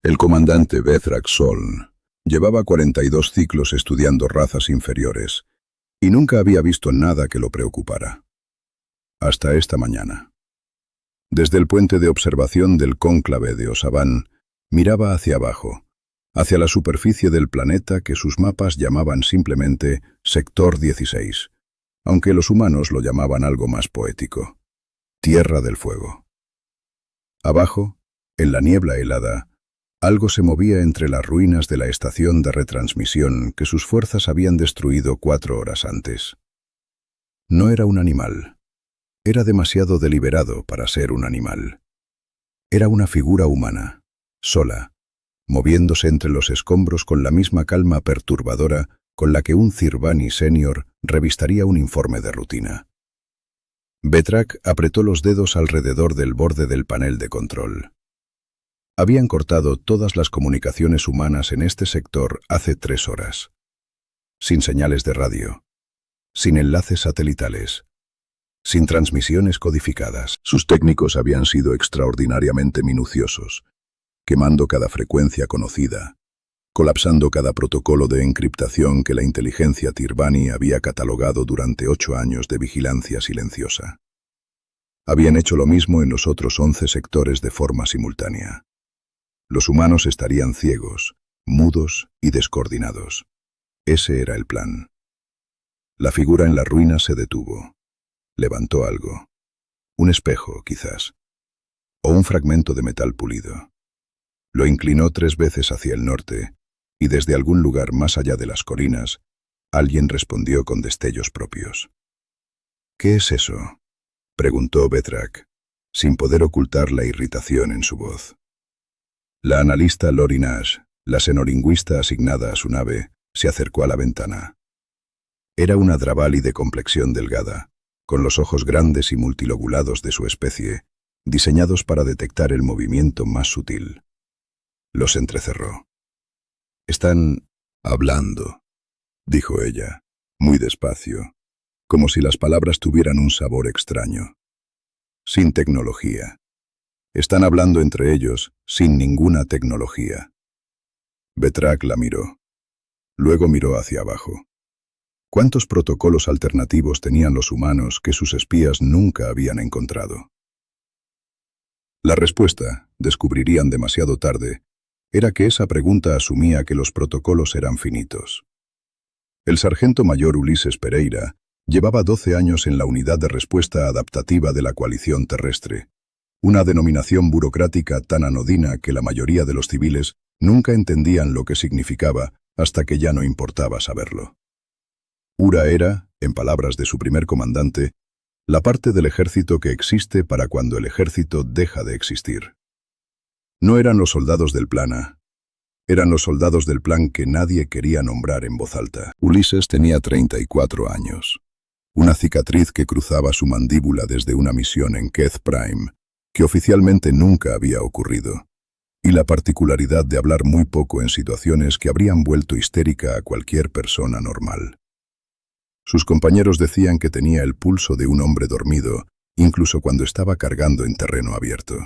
El comandante Bethrak Soln llevaba 42 ciclos estudiando razas inferiores y nunca había visto nada que lo preocupara. Hasta esta mañana. Desde el puente de observación del cónclave de Osaban, miraba hacia abajo, hacia la superficie del planeta que sus mapas llamaban simplemente Sector 16, aunque los humanos lo llamaban algo más poético: Tierra del Fuego. Abajo, en la niebla helada, algo se movía entre las ruinas de la estación de retransmisión que sus fuerzas habían destruido 4 horas antes. No era un animal. Era demasiado deliberado para ser un animal. Era una figura humana, sola, moviéndose entre los escombros con la misma calma perturbadora con la que un Cirbani senior revistaría un informe de rutina. Bethrak apretó los dedos alrededor del borde del panel de control. Habían cortado todas las comunicaciones humanas en este sector hace 3 horas. Sin señales de radio, sin enlaces satelitales, sin transmisiones codificadas. Sus técnicos habían sido extraordinariamente minuciosos, quemando cada frecuencia conocida, colapsando cada protocolo de encriptación que la inteligencia Tirbani había catalogado durante 8 años de vigilancia silenciosa. Habían hecho lo mismo en los otros 11 sectores de forma simultánea. Los humanos estarían ciegos, mudos y descoordinados. Ese era el plan. La figura en la ruina se detuvo. Levantó algo. Un espejo, quizás. O un fragmento de metal pulido. Lo inclinó 3 veces hacia el norte, y desde algún lugar más allá de las colinas, alguien respondió con destellos propios. «¿Qué es eso?», preguntó Bethrak, sin poder ocultar la irritación en su voz. La analista Lori Nash, la xenolingüista asignada a su nave, se acercó a la ventana. Era una Dravali de complexión delgada, con los ojos grandes y multilobulados de su especie, diseñados para detectar el movimiento más sutil. Los entrecerró. «Están hablando», dijo ella, muy despacio, como si las palabras tuvieran un sabor extraño. «Sin tecnología. Están hablando entre ellos, sin ninguna tecnología». Bethrak la miró. Luego miró hacia abajo. ¿Cuántos protocolos alternativos tenían los humanos que sus espías nunca habían encontrado? La respuesta, descubrirían demasiado tarde, era que esa pregunta asumía que los protocolos eran finitos. El sargento mayor Ulises Pereira llevaba 12 años en la Unidad de Respuesta Adaptativa de la Coalición Terrestre, una denominación burocrática tan anodina que la mayoría de los civiles nunca entendían lo que significaba hasta que ya no importaba saberlo. URA era, en palabras de su primer comandante, la parte del ejército que existe para cuando el ejército deja de existir. No eran los soldados del Plana, eran los soldados del plan que nadie quería nombrar en voz alta. Ulises tenía 34 años, una cicatriz que cruzaba su mandíbula desde una misión en Keth Prime, que oficialmente nunca había ocurrido, y la particularidad de hablar muy poco en situaciones que habrían vuelto histérica a cualquier persona normal. Sus compañeros decían que tenía el pulso de un hombre dormido, incluso cuando estaba cargando en terreno abierto.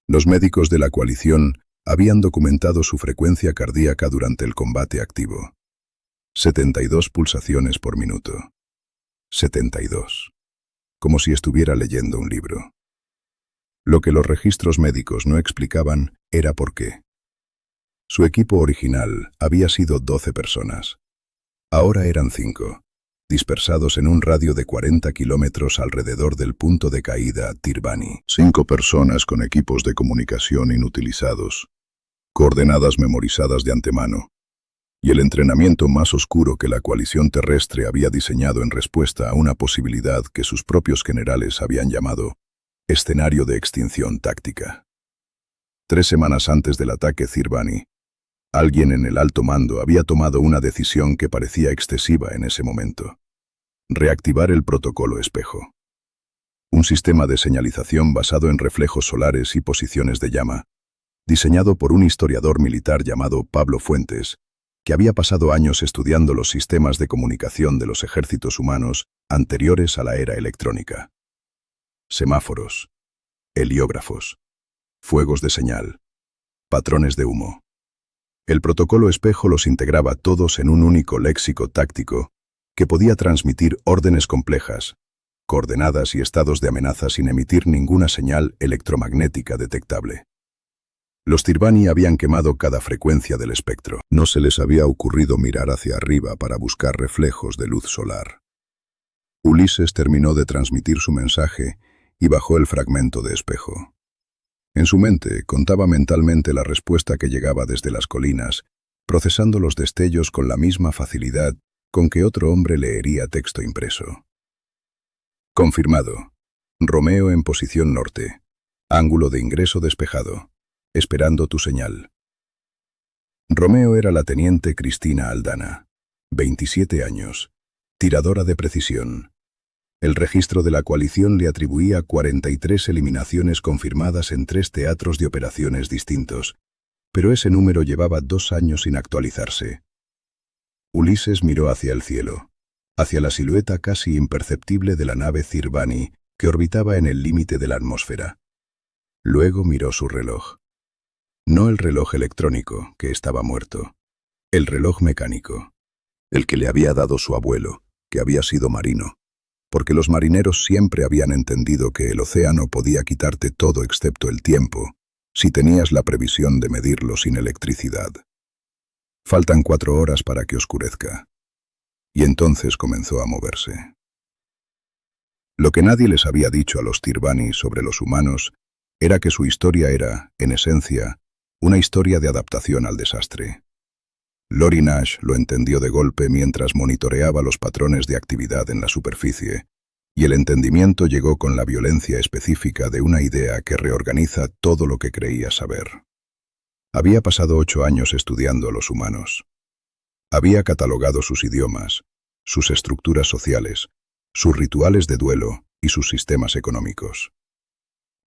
Los médicos de la coalición habían documentado su frecuencia cardíaca durante el combate activo. 72 pulsaciones por minuto. 72. Como si estuviera leyendo un libro. Lo que los registros médicos no explicaban era por qué. Su equipo original había sido 12 personas. Ahora eran 5, dispersados en un radio de 40 kilómetros alrededor del punto de caída Tirbani. 5 personas con equipos de comunicación inutilizados, coordenadas memorizadas de antemano, y el entrenamiento más oscuro que la coalición terrestre había diseñado en respuesta a una posibilidad que sus propios generales habían llamado escenario de extinción táctica. 3 semanas antes del ataque Cirbani, alguien en el alto mando había tomado una decisión que parecía excesiva en ese momento: reactivar el protocolo espejo. Un sistema de señalización basado en reflejos solares y posiciones de llama, diseñado por un historiador militar llamado Pablo Fuentes, que había pasado años estudiando los sistemas de comunicación de los ejércitos humanos anteriores a la era electrónica. Semáforos, heliógrafos, fuegos de señal, patrones de humo. El protocolo espejo los integraba todos en un único léxico táctico que podía transmitir órdenes complejas, coordenadas y estados de amenaza sin emitir ninguna señal electromagnética detectable. Los Tirbani habían quemado cada frecuencia del espectro. No se les había ocurrido mirar hacia arriba para buscar reflejos de luz solar. Ulises terminó de transmitir su mensaje y bajó el fragmento de espejo. En su mente contaba mentalmente la respuesta que llegaba desde las colinas, procesando los destellos con la misma facilidad con que otro hombre leería texto impreso. Confirmado. Romeo en posición norte. Ángulo de ingreso despejado. Esperando tu señal. Romeo era la teniente Cristina Aldana, 27 años, tiradora de precisión. El registro de la coalición le atribuía 43 eliminaciones confirmadas en 3 teatros de operaciones distintos, pero ese número llevaba 2 años sin actualizarse. Ulises miró hacia el cielo, hacia la silueta casi imperceptible de la nave Tirbani que orbitaba en el límite de la atmósfera. Luego miró su reloj. No el reloj electrónico, que estaba muerto, el reloj mecánico, el que le había dado su abuelo, que había sido marino, porque los marineros siempre habían entendido que el océano podía quitarte todo excepto el tiempo, si tenías la previsión de medirlo sin electricidad. Faltan 4 horas para que oscurezca. Y entonces comenzó a moverse. Lo que nadie les había dicho a los Tirbani sobre los humanos era que su historia era, en esencia, una historia de adaptación al desastre. Lori Nash lo entendió de golpe mientras monitoreaba los patrones de actividad en la superficie, y el entendimiento llegó con la violencia específica de una idea que reorganiza todo lo que creía saber. Había pasado 8 años estudiando a los humanos. Había catalogado sus idiomas, sus estructuras sociales, sus rituales de duelo y sus sistemas económicos.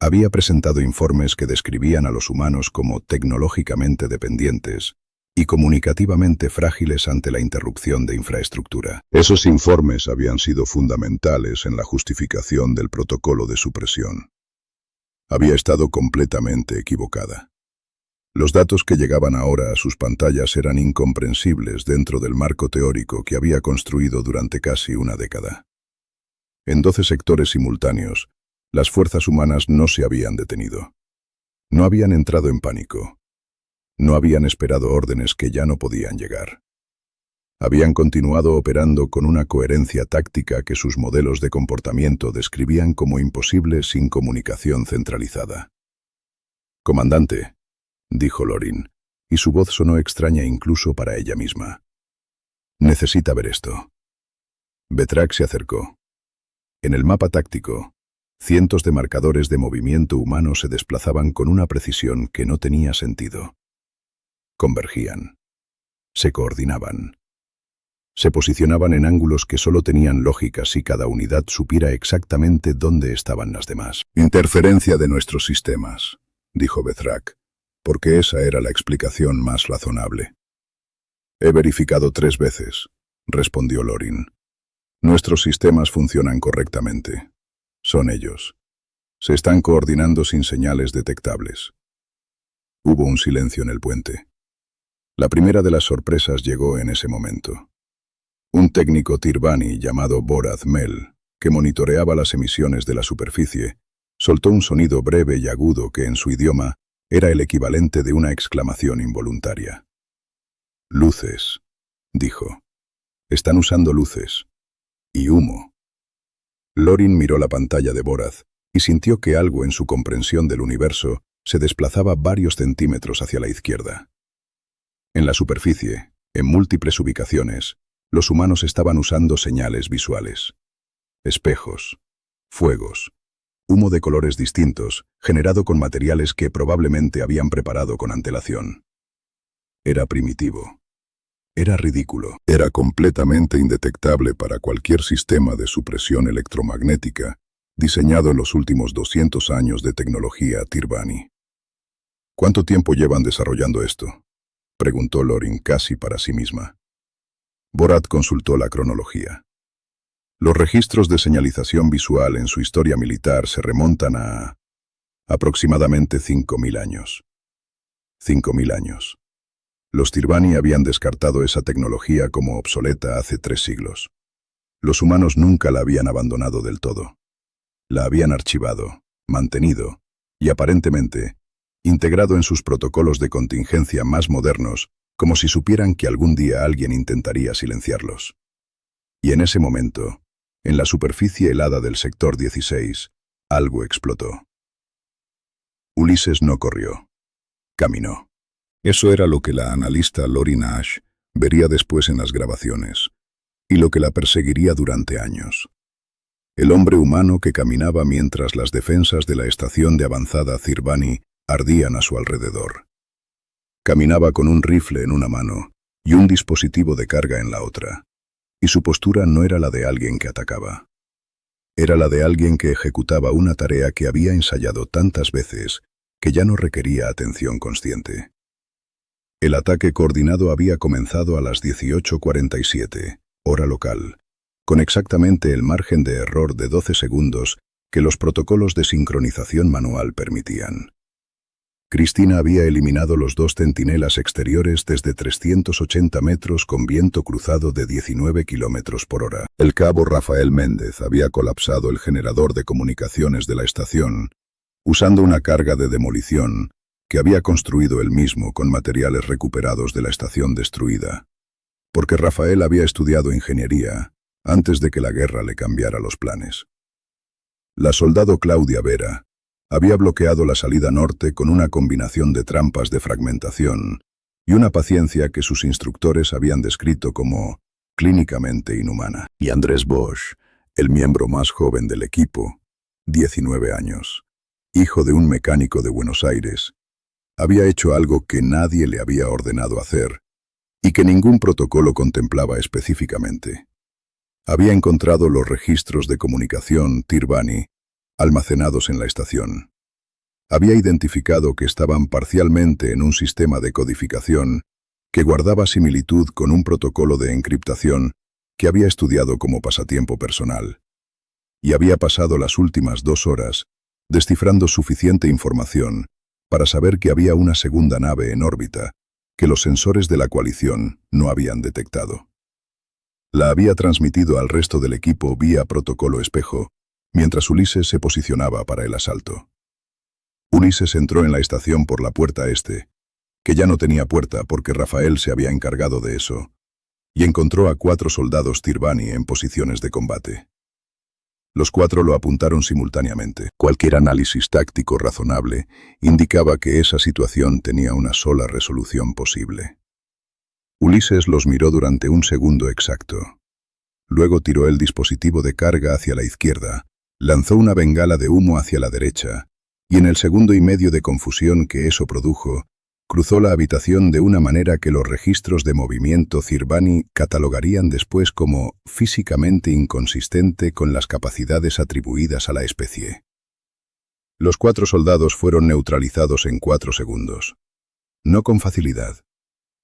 Había presentado informes que describían a los humanos como tecnológicamente dependientes y comunicativamente frágiles ante la interrupción de infraestructura. Esos informes habían sido fundamentales en la justificación del protocolo de supresión. Había estado completamente equivocada. Los datos que llegaban ahora a sus pantallas eran incomprensibles dentro del marco teórico que había construido durante casi una década. En 12 sectores simultáneos, las fuerzas humanas no se habían detenido. No habían entrado en pánico. No habían esperado órdenes que ya no podían llegar. Habían continuado operando con una coherencia táctica que sus modelos de comportamiento describían como imposible sin comunicación centralizada. «Comandante», dijo Lorin, y su voz sonó extraña incluso para ella misma. «Necesita ver esto». Vetrak se acercó. En el mapa táctico, cientos de marcadores de movimiento humano se desplazaban con una precisión que no tenía sentido. Convergían. Se coordinaban. Se posicionaban en ángulos que solo tenían lógica si cada unidad supiera exactamente dónde estaban las demás. «Interferencia de nuestros sistemas», dijo Vetrak, porque esa era la explicación más razonable. «He verificado 3 veces», respondió Lorin. «Nuestros sistemas funcionan correctamente. Son ellos. Se están coordinando sin señales detectables». Hubo un silencio en el puente. La primera de las sorpresas llegó en ese momento. Un técnico Tirbani llamado Boraz Mel, que monitoreaba las emisiones de la superficie, soltó un sonido breve y agudo que en su idioma era el equivalente de una exclamación involuntaria. «Luces», dijo. «Están usando luces. Y humo». Lorin miró la pantalla de Boraz y sintió que algo en su comprensión del universo se desplazaba varios centímetros hacia la izquierda. En la superficie, en múltiples ubicaciones, los humanos estaban usando señales visuales. Espejos, fuegos, humo de colores distintos, generado con materiales que probablemente habían preparado con antelación. Era primitivo. Era ridículo. Era completamente indetectable para cualquier sistema de supresión electromagnética diseñado en los últimos 200 años de tecnología Tirbani. «¿Cuánto tiempo llevan desarrollando esto?», preguntó Lorin casi para sí misma. Borat consultó la cronología. Los registros de señalización visual en su historia militar se remontan a aproximadamente 5.000 años. 5.000 años. Los Tirbani habían descartado esa tecnología como obsoleta hace 3 siglos. Los humanos nunca la habían abandonado del todo. La habían archivado, mantenido y aparentemente integrado en sus protocolos de contingencia más modernos, como si supieran que algún día alguien intentaría silenciarlos. Y en ese momento, en la superficie helada del sector 16, algo explotó. Ulises no corrió. Caminó. Eso era lo que la analista Lori Nash vería después en las grabaciones, y lo que la perseguiría durante años. El hombre humano que caminaba mientras las defensas de la estación de avanzada Tirbani ardían a su alrededor. Caminaba con un rifle en una mano y un dispositivo de carga en la otra, y su postura no era la de alguien que atacaba. Era la de alguien que ejecutaba una tarea que había ensayado tantas veces que ya no requería atención consciente. El ataque coordinado había comenzado a las 18:47, hora local, con exactamente el margen de error de 12 segundos que los protocolos de sincronización manual permitían. Cristina había eliminado los 2 centinelas exteriores desde 380 metros con viento cruzado de 19 kilómetros por hora. El cabo Rafael Méndez había colapsado el generador de comunicaciones de la estación, usando una carga de demolición que había construido él mismo con materiales recuperados de la estación destruida, porque Rafael había estudiado ingeniería antes de que la guerra le cambiara los planes. La soldado Claudia Vera había bloqueado la salida norte con una combinación de trampas de fragmentación y una paciencia que sus instructores habían descrito como clínicamente inhumana. Y Andrés Bosch, el miembro más joven del equipo, 19 años, hijo de un mecánico de Buenos Aires, había hecho algo que nadie le había ordenado hacer y que ningún protocolo contemplaba específicamente. Había encontrado los registros de comunicación Tirbani almacenados en la estación. Había identificado que estaban parcialmente en un sistema de codificación que guardaba similitud con un protocolo de encriptación que había estudiado como pasatiempo personal. Y había pasado las últimas 2 horas descifrando suficiente información para saber que había una segunda nave en órbita que los sensores de la coalición no habían detectado. La había transmitido al resto del equipo vía protocolo espejo, mientras Ulises se posicionaba para el asalto. Ulises entró en la estación por la puerta este, que ya no tenía puerta porque Rafael se había encargado de eso, y encontró a 4 soldados Tirbani en posiciones de combate. Los 4 lo apuntaron simultáneamente. Cualquier análisis táctico razonable indicaba que esa situación tenía una sola resolución posible. Ulises los miró durante un segundo exacto. Luego tiró el dispositivo de carga hacia la izquierda, lanzó una bengala de humo hacia la derecha, y en el segundo y medio de confusión que eso produjo, cruzó la habitación de una manera que los registros de movimiento Tirbani catalogarían después como físicamente inconsistente con las capacidades atribuidas a la especie. Los 4 soldados fueron neutralizados en 4 segundos. No con facilidad,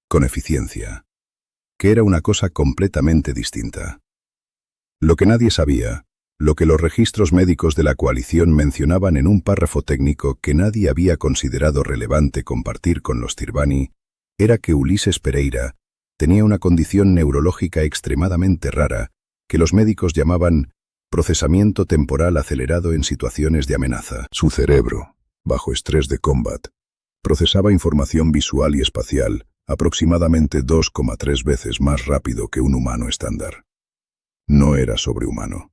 con eficiencia, que era una cosa completamente distinta. Lo que nadie sabía, lo que los registros médicos de la coalición mencionaban en un párrafo técnico que nadie había considerado relevante compartir con los Tirbani, era que Ulises Pereira tenía una condición neurológica extremadamente rara que los médicos llamaban procesamiento temporal acelerado en situaciones de amenaza. Su cerebro, bajo estrés de combat, procesaba información visual y espacial aproximadamente 2,3 veces más rápido que un humano estándar. No era sobrehumano.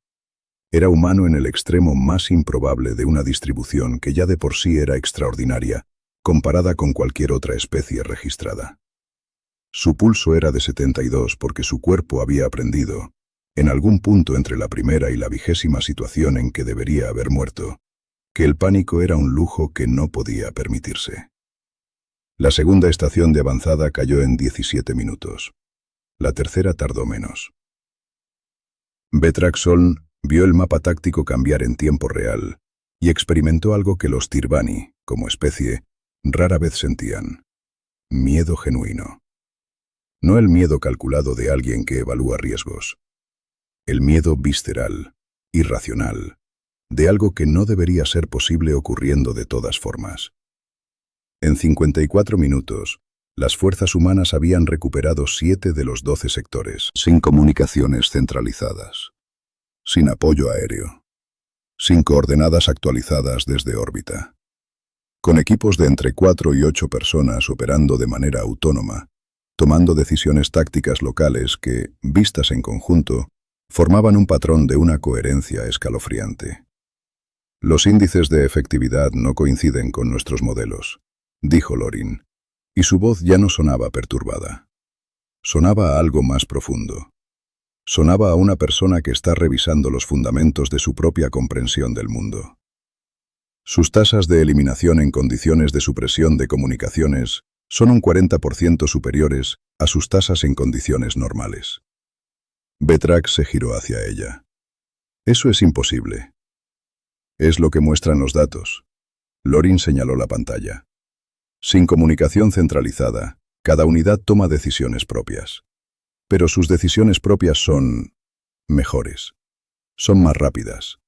Era humano en el extremo más improbable de una distribución que ya de por sí era extraordinaria, comparada con cualquier otra especie registrada. Su pulso era de 72 porque su cuerpo había aprendido, en algún punto entre la primera y la 20ª situación en que debería haber muerto, que el pánico era un lujo que no podía permitirse. La segunda estación de avanzada cayó en 17 minutos. La tercera tardó menos. Betraxoln vio el mapa táctico cambiar en tiempo real y experimentó algo que los Tirbani, como especie, rara vez sentían: miedo genuino. No el miedo calculado de alguien que evalúa riesgos. El miedo visceral, irracional, de algo que no debería ser posible ocurriendo de todas formas. En 54 minutos, las fuerzas humanas habían recuperado 7 de los 12 sectores, sin comunicaciones centralizadas, sin apoyo aéreo, sin coordenadas actualizadas desde órbita, con equipos de entre 4 y 8 personas operando de manera autónoma, tomando decisiones tácticas locales que, vistas en conjunto, formaban un patrón de una coherencia escalofriante. Los índices de efectividad no coinciden con nuestros modelos, dijo Lorin, y su voz ya no sonaba perturbada. Sonaba a algo más profundo. Sonaba a una persona que está revisando los fundamentos de su propia comprensión del mundo. Sus tasas de eliminación en condiciones de supresión de comunicaciones son un 40% superiores a sus tasas en condiciones normales. Vetrak se giró hacia ella. Eso es imposible. Es lo que muestran los datos. Lorin señaló la pantalla. Sin comunicación centralizada, cada unidad toma decisiones propias. Pero sus decisiones propias son mejores. Son más rápidas.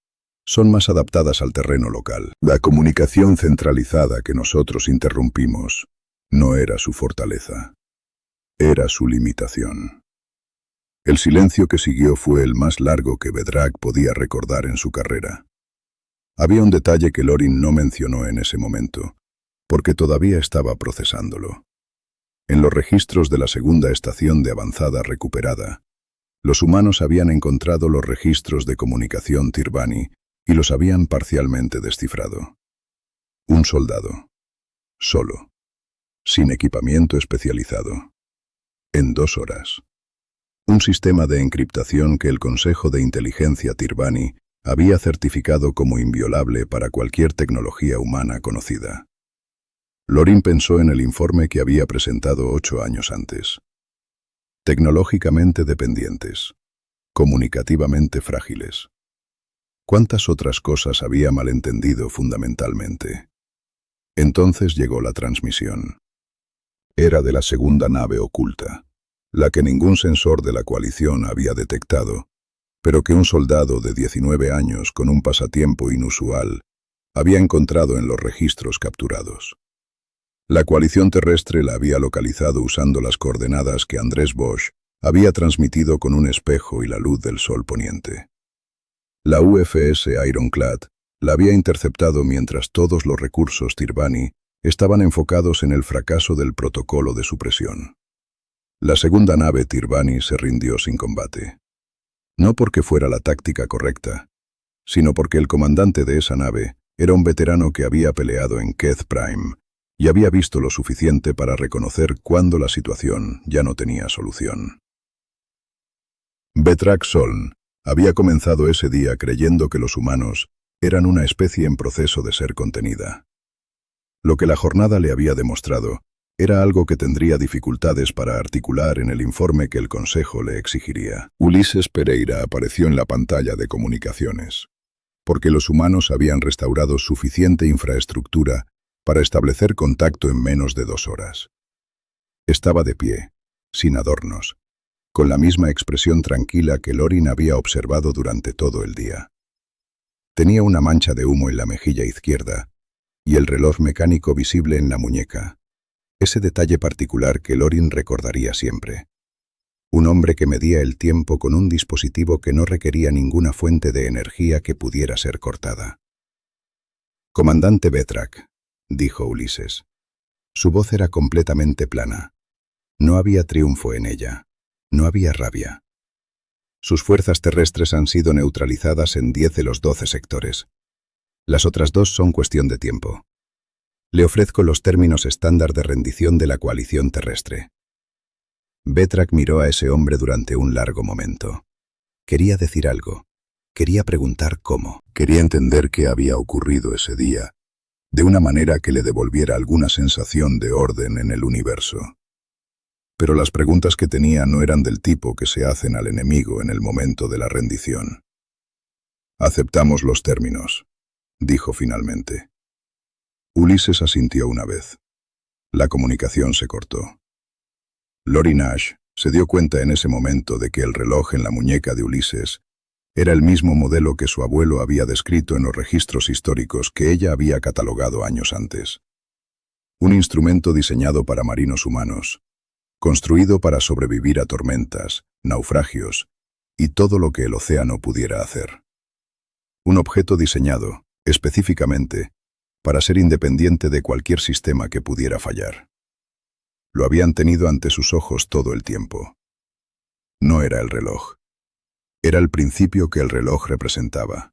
Son más adaptadas al terreno local. La comunicación centralizada que nosotros interrumpimos no era su fortaleza. Era su limitación. El silencio que siguió fue el más largo que Vetrak podía recordar en su carrera. Había un detalle que Lorin no mencionó en ese momento, porque todavía estaba procesándolo. En los registros de la segunda estación de avanzada recuperada, los humanos habían encontrado los registros de comunicación Tirbani y los habían parcialmente descifrado. Un soldado. Solo. Sin equipamiento especializado. En 2 horas. Un sistema de encriptación que el Consejo de Inteligencia Tirbani había certificado como inviolable para cualquier tecnología humana conocida. Lorin pensó en el informe que había presentado 8 años antes. Tecnológicamente dependientes. Comunicativamente frágiles. ¿Cuántas otras cosas había malentendido fundamentalmente? Entonces llegó la transmisión. Era de la segunda nave oculta, la que ningún sensor de la coalición había detectado, pero que un soldado de 19 años con un pasatiempo inusual había encontrado en los registros capturados. La coalición terrestre la había localizado usando las coordenadas que Andrés Bosch había transmitido con un espejo y la luz del sol poniente. La UFS Ironclad la había interceptado mientras todos los recursos Tirbani estaban enfocados en el fracaso del protocolo de supresión. La segunda nave Tirbani se rindió sin combate. No porque fuera la táctica correcta, sino porque el comandante de esa nave era un veterano que había peleado en Keth Prime y había visto lo suficiente para reconocer cuándo la situación ya no tenía solución. Vetrak Soln había comenzado ese día creyendo que los humanos eran una especie en proceso de ser contenida. Lo que la jornada le había demostrado era algo que tendría dificultades para articular en el informe que el Consejo le exigiría. Ulises Pereira apareció en la pantalla de comunicaciones, porque los humanos habían restaurado suficiente infraestructura para establecer contacto en menos de 2 horas. Estaba de pie, sin adornos, con la misma expresión tranquila que Lorin había observado durante todo el día. Tenía una mancha de humo en la mejilla izquierda y el reloj mecánico visible en la muñeca. Ese detalle particular que Lorin recordaría siempre. Un hombre que medía el tiempo con un dispositivo que no requería ninguna fuente de energía que pudiera ser cortada. «Comandante Vetrak», dijo Ulises. Su voz era completamente plana. No había triunfo en ella. No había rabia. Sus fuerzas terrestres han sido neutralizadas en 10 de los 12 sectores. Las otras 2 son cuestión de tiempo. Le ofrezco los términos estándar de rendición de la coalición terrestre. Vetrak miró a ese hombre durante un largo momento. Quería decir algo. Quería preguntar cómo. Quería entender qué había ocurrido ese día, de una manera que le devolviera alguna sensación de orden en el universo. Pero las preguntas que tenía no eran del tipo que se hacen al enemigo en el momento de la rendición. «Aceptamos los términos», dijo finalmente. Ulises asintió una vez. La comunicación se cortó. Lorin Nash se dio cuenta en ese momento de que el reloj en la muñeca de Ulises era el mismo modelo que su abuelo había descrito en los registros históricos que ella había catalogado años antes. Un instrumento diseñado para marinos humanos, construido para sobrevivir a tormentas, naufragios y todo lo que el océano pudiera hacer. Un objeto diseñado, específicamente, para ser independiente de cualquier sistema que pudiera fallar. Lo habían tenido ante sus ojos todo el tiempo. No era el reloj. Era el principio que el reloj representaba.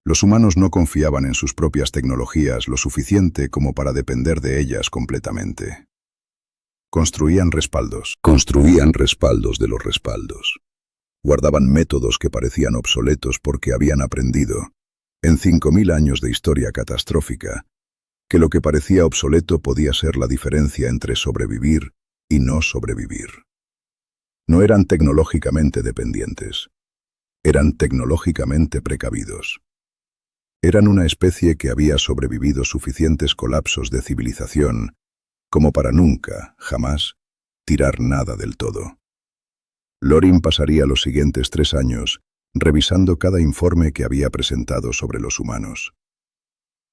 Los humanos no confiaban en sus propias tecnologías lo suficiente como para depender de ellas completamente. Construían respaldos de los respaldos. Guardaban métodos que parecían obsoletos porque habían aprendido, en 5000 años de historia catastrófica, que lo que parecía obsoleto podía ser la diferencia entre sobrevivir y no sobrevivir. No eran tecnológicamente dependientes, eran tecnológicamente precavidos. Eran una especie que había sobrevivido suficientes colapsos de civilización como para nunca, jamás, tirar nada del todo. Loring pasaría los siguientes 3 años revisando cada informe que había presentado sobre los humanos.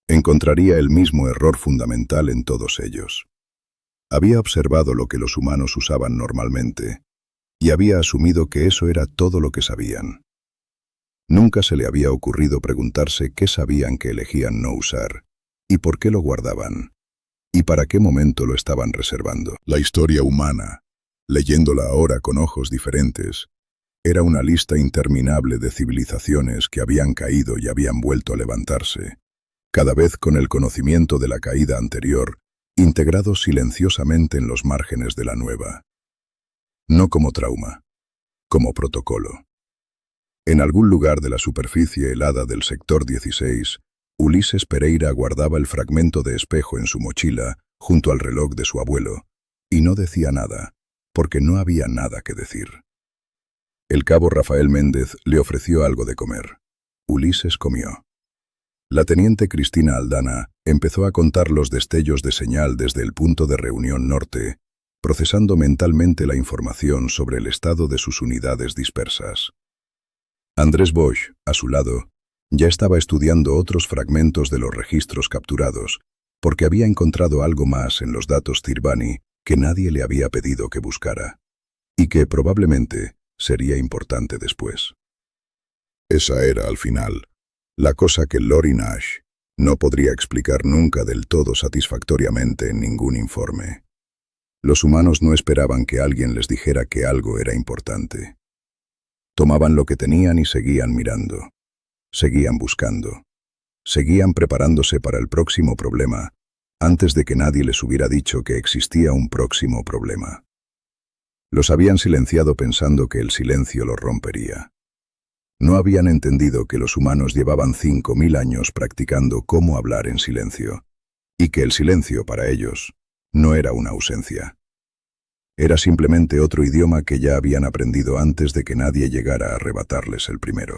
Encontraría el mismo error fundamental en todos ellos. Había observado lo que los humanos usaban normalmente y había asumido que eso era todo lo que sabían. Nunca se le había ocurrido preguntarse qué sabían que elegían no usar y por qué lo guardaban y para qué momento lo estaban reservando. La historia humana, leyéndola ahora con ojos diferentes, era una lista interminable de civilizaciones que habían caído y habían vuelto a levantarse, cada vez con el conocimiento de la caída anterior, integrado silenciosamente en los márgenes de la nueva. No como trauma, como protocolo. En algún lugar de la superficie helada del sector 16, Ulises Pereira guardaba el fragmento de espejo en su mochila, junto al reloj de su abuelo, y no decía nada, porque no había nada que decir. El cabo Rafael Méndez le ofreció algo de comer. Ulises comió. La teniente Cristina Aldana empezó a contar los destellos de señal desde el punto de reunión norte, procesando mentalmente la información sobre el estado de sus unidades dispersas. Andrés Bosch, a su lado, ya estaba estudiando otros fragmentos de los registros capturados, porque había encontrado algo más en los datos Tirbani que nadie le había pedido que buscara, y que probablemente sería importante después. Esa era, al final, la cosa que Loring Ash no podría explicar nunca del todo satisfactoriamente en ningún informe. Los humanos no esperaban que alguien les dijera que algo era importante. Tomaban lo que tenían y seguían mirando. Seguían buscando. Seguían preparándose para el próximo problema, antes de que nadie les hubiera dicho que existía un próximo problema. Los habían silenciado pensando que el silencio los rompería. No habían entendido que los humanos llevaban 5000 años practicando cómo hablar en silencio, y que el silencio para ellos no era una ausencia. Era simplemente otro idioma que ya habían aprendido antes de que nadie llegara a arrebatarles el primero.